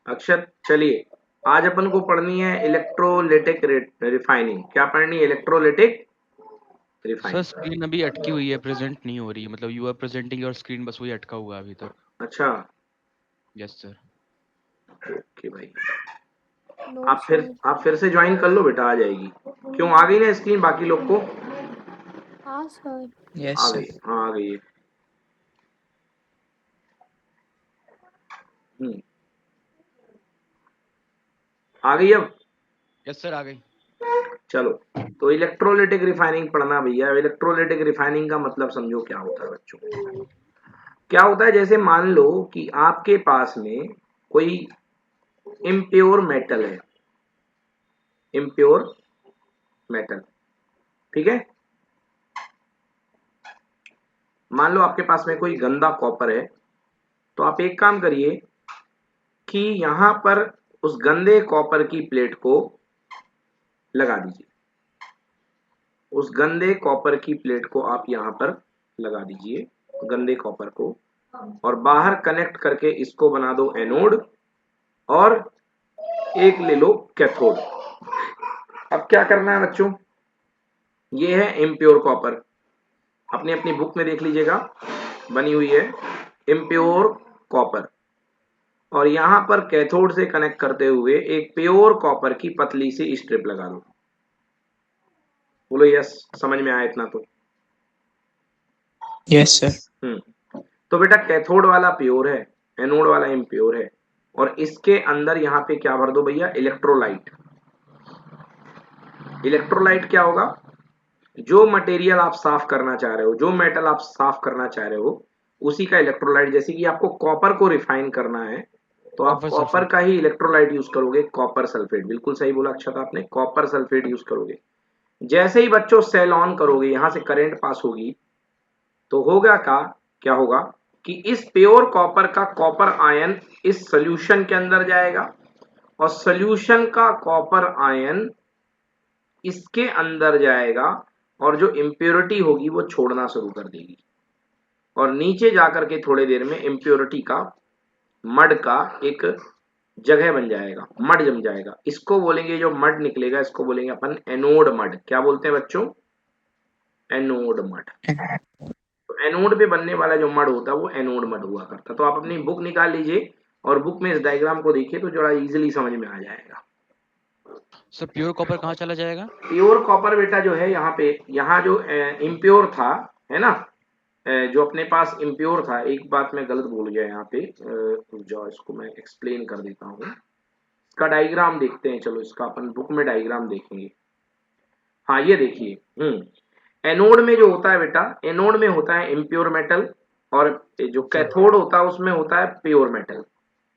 अक्षत, चलिए आज अपन को पढ़नी है इलेक्ट्रोलिटिक रिफाइनिंग। क्या पढ़नी है? Electrolytic sir refining. स्क्रीन अभी अटकी हुई है, प्रेजेंट नहीं हो रही, मतलब you are presenting your screen, बस वही अटका हुआ है अभी तक। अच्छा, यस सर। ओके भाई। No sir. आप फिर से ज्वाइन कर लो बेटा, आ जाएगी। क्यों, आ गई ना स्क्रीन बाकी लोग को? हाँ सर। यस आ सर। गई, हाँ आ गई है। आ गई अब। यस सर, आ गई। चलो, तो इलेक्ट्रोलिटिक रिफाइनिंग पढ़ना भैया। इलेक्ट्रोलिटिक रिफाइनिंग का मतलब समझो क्या होता है बच्चों। क्या होता है, जैसे मान लो कि आपके पास में कोई इम्प्योर मेटल है, इम्प्योर मेटल, ठीक है। मान लो आपके पास में कोई गंदा कॉपर है, तो आप एक काम करिए कि यहां पर उस गंदे कॉपर की प्लेट को लगा दीजिए। उस गंदे कॉपर की प्लेट को आप यहां पर लगा दीजिए, गंदे कॉपर को, और बाहर कनेक्ट करके इसको बना दो एनोड, और एक ले लो कैथोड। अब क्या करना है बच्चों, ये है इम्प्योर कॉपर। अपनी अपनी बुक में देख लीजिएगा, बनी हुई है इम्प्योर कॉपर। और यहां पर कैथोड से कनेक्ट करते हुए एक प्योर कॉपर की पतली सी स्ट्रिप लगा दो। बोलो यस, समझ में आया इतना तो? Yes sir. तो बेटा कैथोड वाला प्योर है, एनोड वाला इम्प्योर है, और इसके अंदर यहां पे क्या भर दो भैया? इलेक्ट्रोलाइट। इलेक्ट्रोलाइट क्या होगा? जो मटेरियल आप साफ करना चाह रहे हो, जो मेटल आप साफ करना चाह रहे हो, उसी का इलेक्ट्रोलाइट। जैसे कि आपको कॉपर को रिफाइन करना है, तो आप कॉपर कॉपर सल्फेट। का ही इलेक्ट्रोलाइट यूज करोगे, कॉपर सल्फेट। बिल्कुल सही बोला अक्षत आपने, कॉपर सल्फेट यूज करोगे। जैसे ही बच्चों सेल ऑन करोगे, यहां से करंट पास होगी, तो होगा क्या होगा कि इस प्योर कॉपर का कॉपर आयन इस सोल्यूशन के अंदर जाएगा, और सोल्यूशन का कॉपर आयन इसके अंदर जाएगा, और जो इम्प्योरिटी होगी वो छोड़ना शुरू कर देगी, और नीचे जाकर के थोड़ी देर में इम्प्योरिटी का मड का एक जगह बन जाएगा, मड जम जाएगा। इसको बोलेंगे, जो मड निकलेगा इसको बोलेंगे अपन एनोड मड। क्या बोलते हैं बच्चों? Anode mud. तो एनोड पे बनने वाला जो मड होता है वो एनोड मड हुआ करता। तो आप अपनी बुक निकाल लीजिए और बुक में इस डायग्राम को देखिए, तो थोड़ा इजीली समझ में आ जाएगा। सर प्योर कॉपर कहाँ चला जाएगा? प्योर कॉपर बेटा जो है यहाँ पे, यहाँ जो इम्प्योर था, है ना, जो अपने पास इम्प्योर था। एक बात मैं गलत बोल गया यहाँ पे, जो इसको मैं एक्सप्लेन कर देता हूँ। इसका डायग्राम देखते हैं, चलो इसका अपन बुक में डायग्राम देखेंगे। हाँ ये देखिए, एनोड में जो होता है बेटा, एनोड में होता है इम्प्योर मेटल, और जो सर। कैथोड होता है उसमें होता है प्योर मेटल।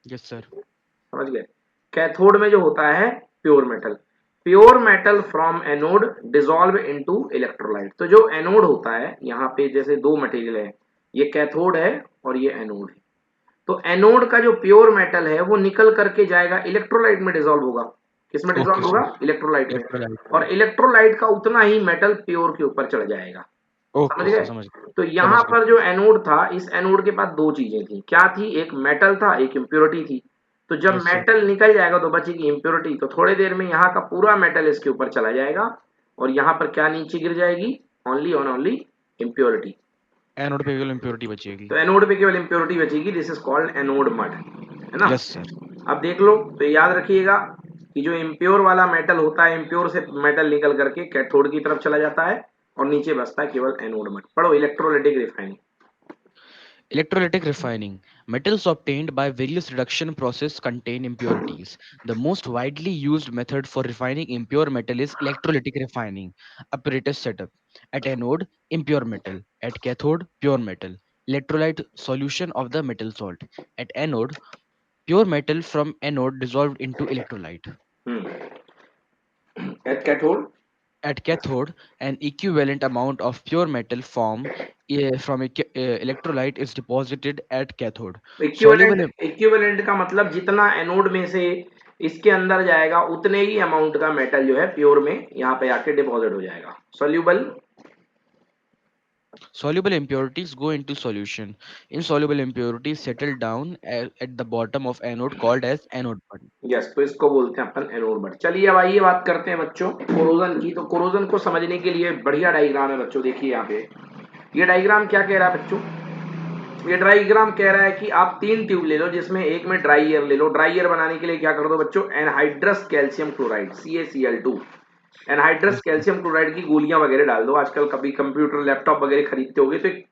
Yes sir. समझ गए? कैथोड में जो होता है pure metal. Pure metal from anode dissolve into electrolyte. तो जो एनोड होता है, यहाँ पे जैसे दो मटेरियल है, ये कैथोड है और ये एनोड है। तो एनोड का जो प्योर मेटल है वो निकल करके जाएगा इलेक्ट्रोलाइट में, डिसॉल्व होगा। किसमें डिसॉल्व ओके होगा? सर। इलेक्ट्रोलाइट में। इलेक्ट्रोलाइट। और इलेक्ट्रोलाइट का उतना ही मेटल प्योर के ऊपर चढ़ जाएगा। समझ ओके गए? सर, समझ गए। तो समझ यहाँ गए। पर जो एनोड था, इस एनोड के पास दो चीजें थी। क्या थी? एक मेटल था, एक इम्प्योरिटी थी। तो जब यस सर। मेटल निकल जाएगा तो बचेगी इम्प्योरिटी। तो थोड़ी देर में यहाँ का पूरा मेटल इसके ऊपर चला जाएगा, और यहाँ पर क्या नीचे गिर जाएगी? ओनली और ओनली इम्प्योरिटी। एनोड पे केवल इम्प्योरिटी बचेगी। तो एनोड पे केवल इम्प्योरिटी बचेगी। This is called anode mud, है ना। Yes sir. अब देख लो, तो याद रखिएगा कि जो इम्प्योर वाला मेटल होता है, इम्प्योर से मेटल निकल करके कैथोड की तरफ चला जाता है, और नीचे बचता है केवल एनोड मड। पढ़ो electrolytic refining. Electrolytic refining. Metals obtained by various reduction process contain impurities. The most widely used method for refining impure metal is electrolytic refining. Apparatus setup. At anode, impure metal. At cathode, pure metal. Electrolyte solution of the metal salt. At anode, pure metal from anode dissolved into electrolyte. At cathode, At cathode, an equivalent amount of pure metal from electrolyte is deposited at cathode. Equivalent, Soluble. Equivalent का मतलब जितना anode में से इसके अंदर जाएगा उतने ही amount का मेटल जो है प्योर में यहाँ पे आके डिपॉजिट हो जाएगा। Soluble, Soluble impurities go into solution. Insoluble impurities settle down at the bottom of anode called as anode bud. Yes, तो इसको बोलते हैं अपन एनोड बट। चलिए अब आइए बात करते हैं बच्चों कोरोजन की। तो कोरोजन को समझने के लिए बढ़िया डायग्राम है बच्चों, देखिए यहाँ पे ये डायग्राम क्या कह रहा है बच्चों। ये डायग्राम कह रहा है कि आप 3 ट्यूब ले लो जिसमें एक में ड्राई एयर ले लो। ड्राई एयर बनाने के लिए क्या कर दो बच्चों, anhydrous calcium chloride CaCl2, anhydrous Yes, sir. Calcium chloride की गोलियां वगैरह डाल दो। आजकल कभी कंप्यूटर लैपटॉप वगैरह खरीदते होगे तो एक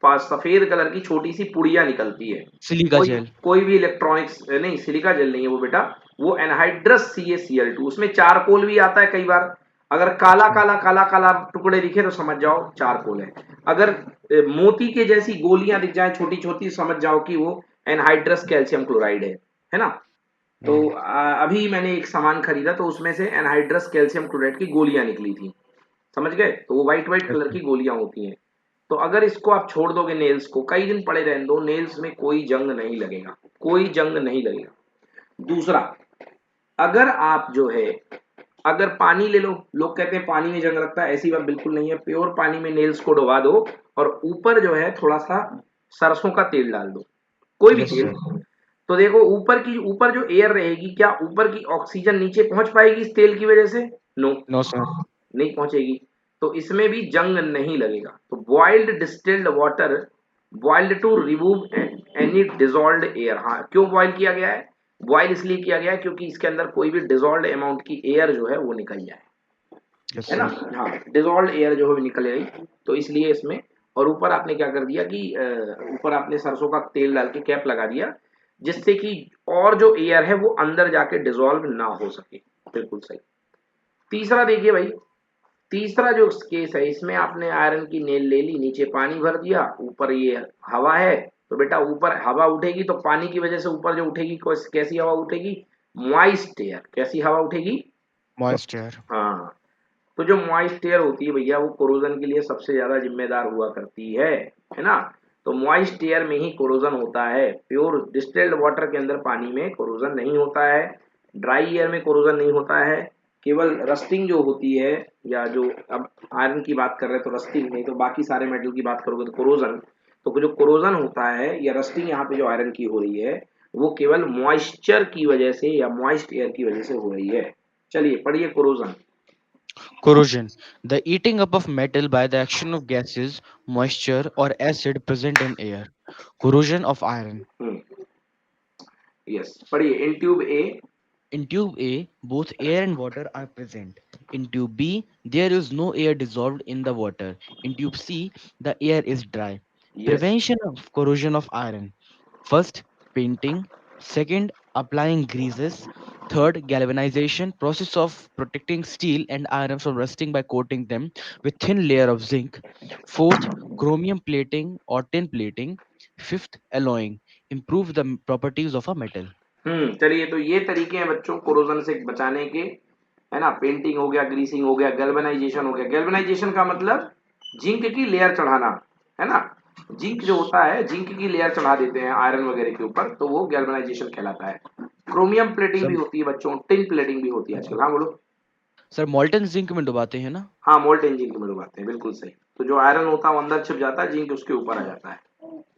सफेद कलर की छोटी सी पुड़िया निकलती है। Silica कोई gel. कोई भी इलेक्ट्रॉनिक्स नहीं, सिलिका जेल नहीं है वो बेटा, वो एनहाइड्रस CaCl2। उसमें चारकोल भी आता है कई बार। अगर काला अच्छा. काला काला काला टुकड़े दिखे तो समझ जाओ चारकोल है। अगर मोती के जैसी गोलियां दिख जाए छोटी छोटी, समझ जाओ कि वो एनहाइड्रस कैल्शियम क्लोराइड है ना। तो Hmm. अभी मैंने एक सामान खरीदा तो उसमें से एनहाइड्रस कैल्शियम क्लोराइड की गोलियां निकली थी, समझ गए। तो वो white white Yes, colour sir. की गोलियां होती हैं। तो अगर इसको आप छोड़ दोगे नेल्स को, कई दिन पड़े रहने दो, नेल्स में कोई जंग नहीं लगेगा, कोई जंग नहीं लगेगा। दूसरा, अगर आप जो है अगर पानी ले लो, लोग कहते हैं पानी में जंग लगता है, ऐसी बात बिल्कुल नहीं है। प्योर पानी में नेल्स को डुबा दो और ऊपर जो है थोड़ा सा सरसों का तेल डाल दो, कोई भी Yes, तेल। sir. तो देखो ऊपर जो एयर रहेगी, क्या ऊपर की ऑक्सीजन नीचे पहुंच पाएगी इस तेल की वजह से? No, No, sir. नहीं पहुंचेगी। तो इसमें भी जंग नहीं लगेगा। तो boiled distilled water, boiled to remove any dissolved air. हाँ, क्यों बॉइल किया गया है? बॉइल इसलिए किया गया है क्योंकि इसके अंदर कोई भी डिजॉल्व्ड अमाउंट की एयर जो है वो निकल जाए, Yes, है ना। sir. हाँ, डिजॉल्व्ड एयर जो है निकले गई, तो इसलिए इसमें। और ऊपर आपने क्या कर दिया कि ऊपर आपने सरसों का तेल डाल के कैप लगा दिया, जिससे कि और जो एयर है वो अंदर जाके डिजॉल्व ना हो सके। बिल्कुल सही। तीसरा देखिए भाई, तीसरा जो केस है इसमें आपने आयरन की नेल ले ली, नीचे पानी भर दिया, ऊपर ये हवा है। तो बेटा ऊपर हवा उठेगी तो पानी की वजह से ऊपर जो उठेगी, कैसी हवा उठेगी? Moist air. कैसी हवा उठेगी? Moisture. हाँ। तो जो मॉइस्ट एयर होती है भैया वो कोरोजन के लिए सबसे ज्यादा जिम्मेदार हुआ करती है ना। तो मॉइस्ट एयर में ही कोरोजन होता है। प्योर डिस्टिल्ड वाटर के अंदर पानी में कोरोजन नहीं होता है, ड्राई एयर में कोरोजन नहीं होता है। केवल रस्टिंग जो होती है, या जो अब आयरन की बात कर रहे हैं तो रस्टिंग नहीं, तो बाकी सारे मेटल की बात करोगे तो कोरोजन। तो जो कोरोजन होता है या रस्टिंग यहाँ पे जो आयरन की हो रही है, वो केवल मॉइस्चर की वजह से या मॉइस्ट एयर की वजह से हो रही है। चलिए पढ़िए corrosion. Corrosion. The eating up of metal by the action of gases, moisture, or acid present in air. Corrosion of iron. Yes, पढ़िए in tube A. In tube A, both air and water are present. In tube B, there is no air dissolved in the water. In tube C, the air is dry. Yes. Prevention of corrosion of iron. First, painting. Second, applying greases. Third, galvanization, process of protecting steel and iron from rusting by coating them with thin layer of zinc. Fourth, chromium plating or tin plating. Fifth, alloying, improve the properties of a metal. चलिए तो ये तरीके हैं बच्चों corrosion से बचाने के, है ना। पेंटिंग हो गया, ग्रीसिंग हो गया, गैल्वेनाइजेशन हो गया। गैल्वेनाइजेशन का मतलब जिंक की लेयर चढ़ाना, है ना। जिंक जो होता है, जिंक की लेयर चढ़ा देते हैं आयरन वगैरह के ऊपर, तो वो गैल्वेनाइजेशन कहलाता है। क्रोमियम प्लेटिंग भी Sir, होती है बच्चों, टिन प्लेटिंग भी होती है आजकल। हाँ बोलो। सर molten जिंक में डुबाते हैं ना? हाँ, मोल्टेन जिंक में डुबाते हैं, बिल्कुल सही। तो जो आयरन होता है वो अंदर छिप जाता है, जिंक उसके ऊपर आ जाता है,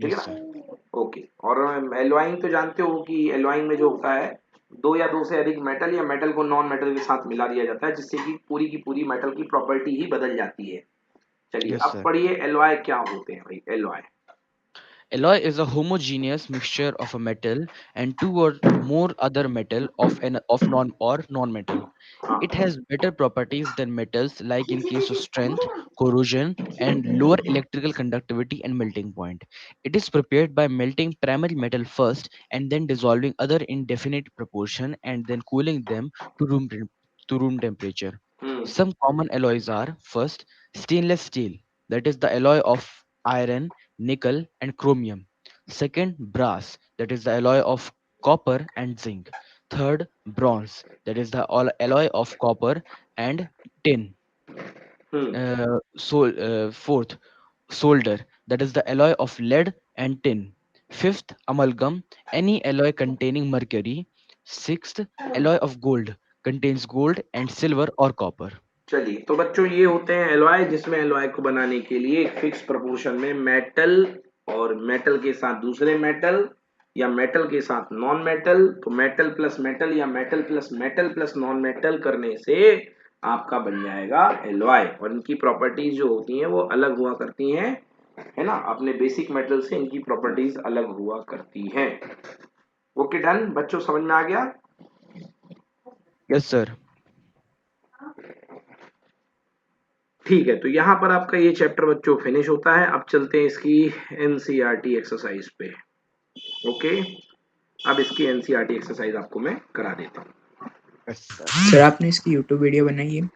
ठीक है यस सर। ना। ओके। और एलॉइंग तो जानते हो कि एलॉइंग में जो होता है, दो या दो से अधिक मेटल या मेटल को नॉन मेटल के साथ मिला दिया जाता है, जिससे कि पूरी की पूरी मेटल की प्रॉपर्टी ही बदल जाती है। चलिए यस अब सर। पढ़िए एलॉय क्या होते हैं भाई, alloy. Alloy is a homogeneous mixture of a metal and two or more other metal of non-metal. हाँ। It has better properties than metals like in case of strength, corrosion, and lower electrical conductivity and melting point. It is prepared by melting primary metal first and then dissolving other in definite proportion and then cooling them to to room temperature. Hmm. Some common alloys are first stainless steel, that is the alloy of iron, nickel, and chromium. Second, brass, that is the alloy of copper and zinc. Third, bronze, that is the alloy of copper and tin. Hmm. Fourth, solder, that is the alloy of lead and tin. Fifth, amalgam, any alloy containing mercury. Sixth, alloy of gold, contains gold and silver or copper. चलिए, तो बच्चों ये होते हैं alloy, जिसमें alloy को बनाने के लिए एक फिक्स प्रपोर्शन में मेटल और मेटल के साथ दूसरे मेटल या मेटल के साथ नॉन मेटल, तो मेटल प्लस मेटल या मेटल प्लस नॉन मेटल करने से आपका बन जाएगा एलॉय। और इनकी प्रॉपर्टीज जो होती हैं वो अलग हुआ करती हैं, है ना, अपने बेसिक मेटल से इनकी प्रॉपर्टीज अलग हुआ करती हैं। ओके डन बच्चों, समझ में आ गया? Yes sir. ठीक है, तो यहाँ पर आपका ये चैप्टर बच्चों फिनिश होता है। अब चलते हैं इसकी एनसीईआरटी एक्सरसाइज पे। ओके, अब इसकी एनसीईआरटी एक्सरसाइज आपको मैं करा देता हूँ। Yes sir. सर आपने इसकी यूट्यूब वीडियो बनाई है?